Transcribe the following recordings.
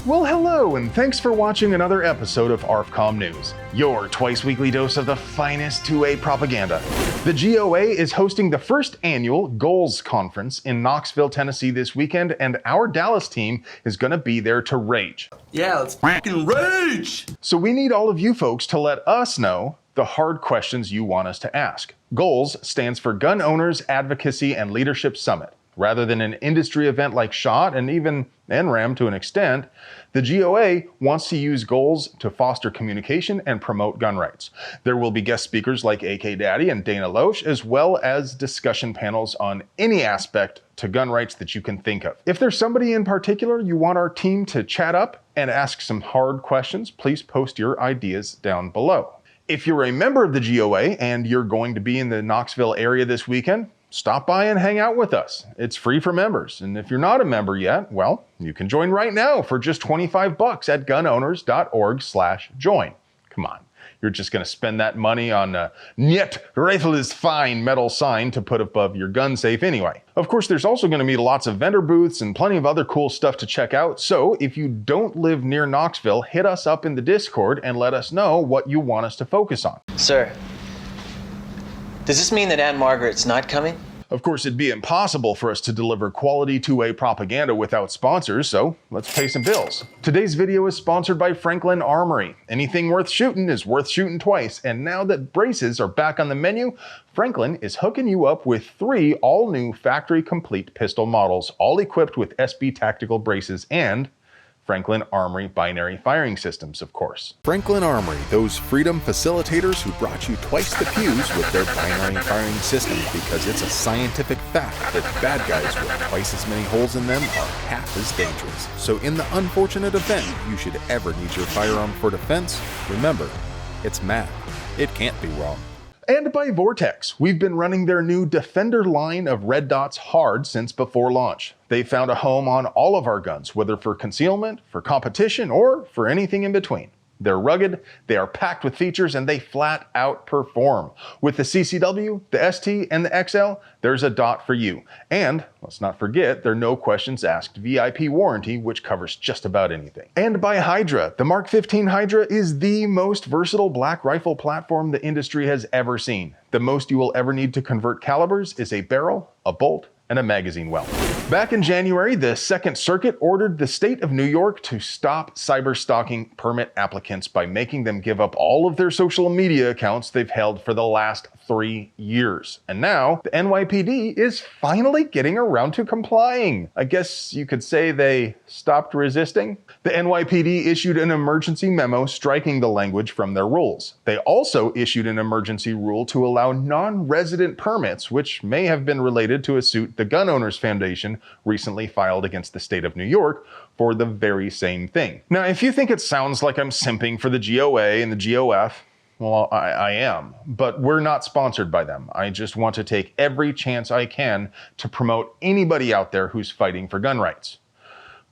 Well, hello, and thanks for watching another episode of ARFCOM News, your twice-weekly dose of the finest 2A propaganda. The GOA is hosting the first annual Goals Conference in Knoxville, Tennessee this weekend, and our Dallas team is going to be there to rage. Yeah, let's fucking rage! So we need all of you folks to let us know the hard questions you want us to ask. Goals stands for Gun Owners Advocacy and Leadership Summit. Rather than an industry event like SHOT and even NRAM to an extent, the GOA wants to use goals to foster communication and promote gun rights. There will be guest speakers like AK Daddy and Dana Loesch, as well as discussion panels on any aspect to gun rights that you can think of. If there's somebody in particular you want our team to chat up and ask some hard questions, please post your ideas down below. If you're a member of the GOA and you're going to be in the Knoxville area this weekend, stop by and hang out with us. It's free for members. And if you're not a member yet, well, you can join right now for just $25 at gunowners.org/join. Come on, you're just going to spend that money on a "Niet rifle is fine" metal sign to put above your gun safe anyway. Of course, there's also going to be lots of vendor booths and plenty of other cool stuff to check out. So if you don't live near Knoxville, hit us up in the Discord and let us know what you want us to focus on. Sir, does this mean that Aunt Margaret's not coming? Of course, it'd be impossible for us to deliver quality 2A propaganda without sponsors, so let's pay some bills. Today's video is sponsored by Franklin Armory. Anything worth shooting is worth shooting twice, and now that braces are back on the menu, Franklin is hooking you up with 3 all-new factory-complete pistol models, all equipped with SB tactical braces and Franklin Armory binary firing systems, of course. Franklin Armory, those freedom facilitators who brought you twice the pews with their binary firing system, because it's a scientific fact that bad guys with twice as many holes in them are half as dangerous. So in the unfortunate event you should ever need your firearm for defense, remember, it's math. It can't be wrong. And by Vortex. We've been running their new Defender line of red dots hard since before launch. They found a home on all of our guns, whether for concealment, for competition, or for anything in between. They're rugged, they are packed with features, and they flat out perform. With the CCW, the ST, and the XL, there's a dot for you. And let's not forget their no questions asked VIP warranty, which covers just about anything. And by Hydra. The Mark 15 Hydra is the most versatile black rifle platform the industry has ever seen. The most you will ever need to convert calibers is a barrel, a bolt, and a magazine well. Back in January, the Second Circuit ordered the state of New York to stop cyber-stalking permit applicants by making them give up all of their social media accounts they've held for the last 3 years. And now, the NYPD is finally getting around to complying. I guess you could say they stopped resisting. The NYPD issued an emergency memo striking the language from their rules. They also issued an emergency rule to allow non-resident permits, which may have been related to a suit the Gun Owners Foundation recently filed against the state of New York for the very same thing. Now, if you think it sounds like I'm simping for the GOA and the GOF, well, I am, but we're not sponsored by them. I just want to take every chance I can to promote anybody out there who's fighting for gun rights.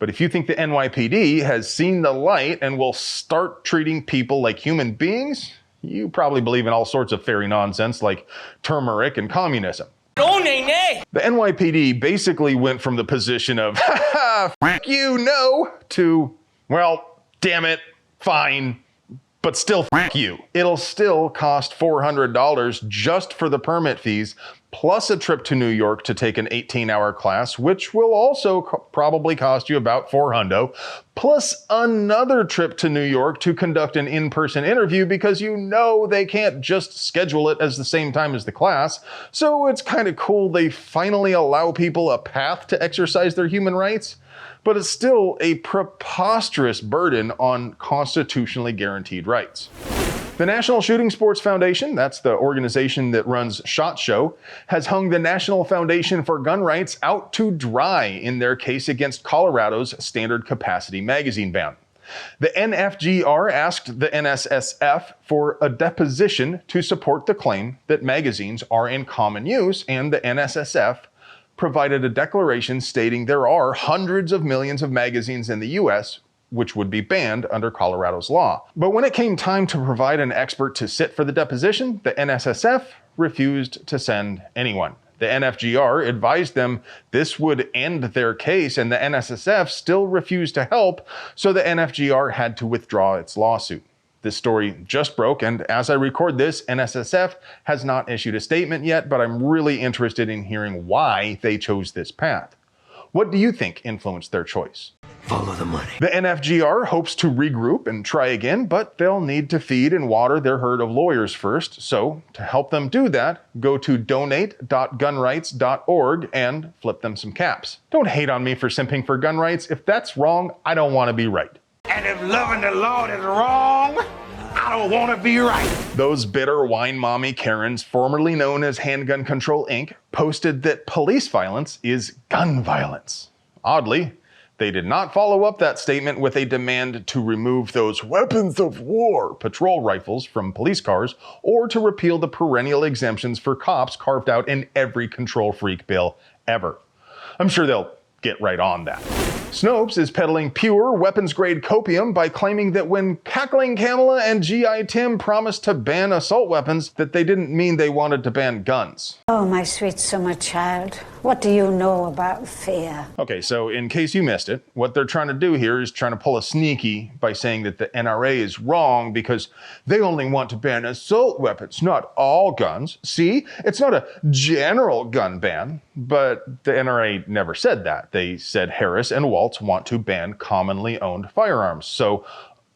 But if you think the NYPD has seen the light and will start treating people like human beings, you probably believe in all sorts of fairy nonsense like turmeric and communism. Oh, nay, nay! The NYPD basically went from the position of, ha ha, f you, no, to, well, damn it, fine, but still f you. It'll still cost $400 just for the permit fees, plus a trip to New York to take an 18-hour class, which will also probably cost you about $400, plus another trip to New York to conduct an in-person interview because you know they can't just schedule it as the same time as the class. So it's kind of cool they finally allow people a path to exercise their human rights, but it's still a preposterous burden on constitutionally guaranteed rights. The National Shooting Sports Foundation, that's the organization that runs SHOT Show, has hung the National Foundation for Gun Rights out to dry in their case against Colorado's standard capacity magazine ban. The NFGR asked the NSSF for a deposition to support the claim that magazines are in common use, and the NSSF provided a declaration stating there are hundreds of millions of magazines in the US which would be banned under Colorado's law. But when it came time to provide an expert to sit for the deposition, the NSSF refused to send anyone. The NFGR advised them this would end their case, and the NSSF still refused to help, so the NFGR had to withdraw its lawsuit. This story just broke, and as I record this, NSSF has not issued a statement yet, but I'm really interested in hearing why they chose this path. What do you think influenced their choice? Follow the money. The NFGR hopes to regroup and try again, but they'll need to feed and water their herd of lawyers first. So, to help them do that, go to donate.gunrights.org and flip them some caps. Don't hate on me for simping for gun rights. If that's wrong, I don't want to be right. And if loving the Lord is wrong, I don't want to be right. Those bitter wine mommy Karens, formerly known as Handgun Control Inc., posted that police violence is gun violence. Oddly, they did not follow up that statement with a demand to remove those weapons of war patrol rifles from police cars or to repeal the perennial exemptions for cops carved out in every control freak bill ever. I'm sure they'll get right on that. Snopes is peddling pure weapons-grade copium by claiming that when Cackling Kamala and G.I. Tim promised to ban assault weapons, that they didn't mean they wanted to ban guns. Oh, my sweet summer child, what do you know about fear? Okay, so in case you missed it, what they're trying to do here is trying to pull a sneaky by saying that the NRA is wrong because they only want to ban assault weapons, not all guns. See, it's not a general gun ban, but the NRA never said that. They said Harris and Waltz want to ban commonly owned firearms. So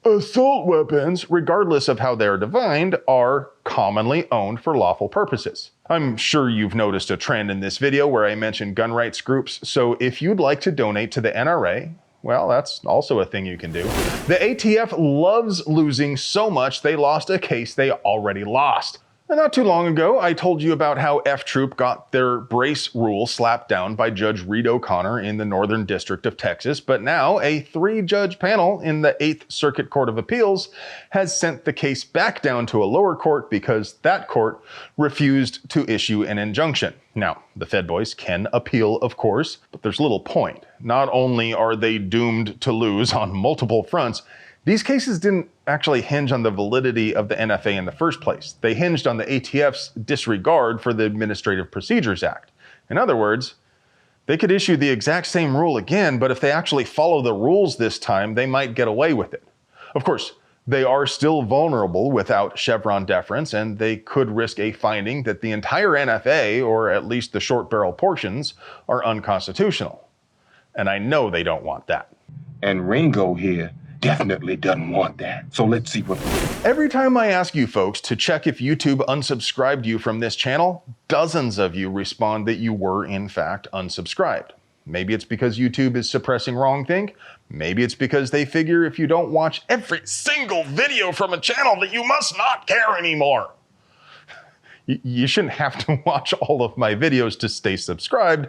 assault weapons, regardless of how they're defined, are commonly owned for lawful purposes. I'm sure you've noticed a trend in this video where I mention gun rights groups, so if you'd like to donate to the NRA, well, that's also a thing you can do. The ATF loves losing so much they lost a case they already lost. And not too long ago, I told you about how F-Troop got their brace rule slapped down by Judge Reed O'Connor in the Northern District of Texas, but now a 3-judge panel in the 8th Circuit Court of Appeals has sent the case back down to a lower court because that court refused to issue an injunction. Now, the Fed boys can appeal, of course, but there's little point. Not only are they doomed to lose on multiple fronts, these cases didn't actually hinge on the validity of the NFA in the first place. They hinged on the ATF's disregard for the Administrative Procedures Act. In other words, they could issue the exact same rule again, but if they actually follow the rules this time, they might get away with it. Of course, they are still vulnerable without Chevron deference, and they could risk a finding that the entire NFA, or at least the short barrel portions, are unconstitutional. And I know they don't want that. And Ringo here definitely doesn't want that. So let's see what... Every time I ask you folks to check if YouTube unsubscribed you from this channel, dozens of you respond that you were in fact unsubscribed. Maybe it's because YouTube is suppressing wrongthink. Maybe it's because they figure if you don't watch every single video from a channel that you must not care anymore. You shouldn't have to watch all of my videos to stay subscribed.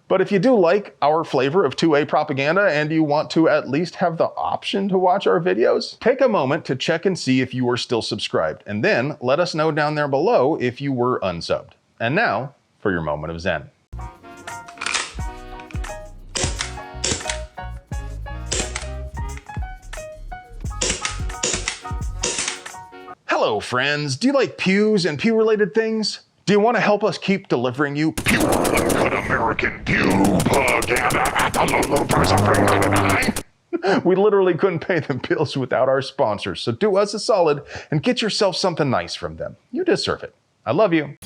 But if you do like our flavor of 2A propaganda and you want to at least have the option to watch our videos, take a moment to check and see if you are still subscribed, and then let us know down there below if you were unsubbed. And now, for your moment of Zen. Hello, friends. Do you like pews and pew-related things? Do you want to help us keep delivering you pure uncut American pew propaganda at the low, low price of $3.99? We literally couldn't pay the bills without our sponsors, so do us a solid and get yourself something nice from them. You deserve it. I love you.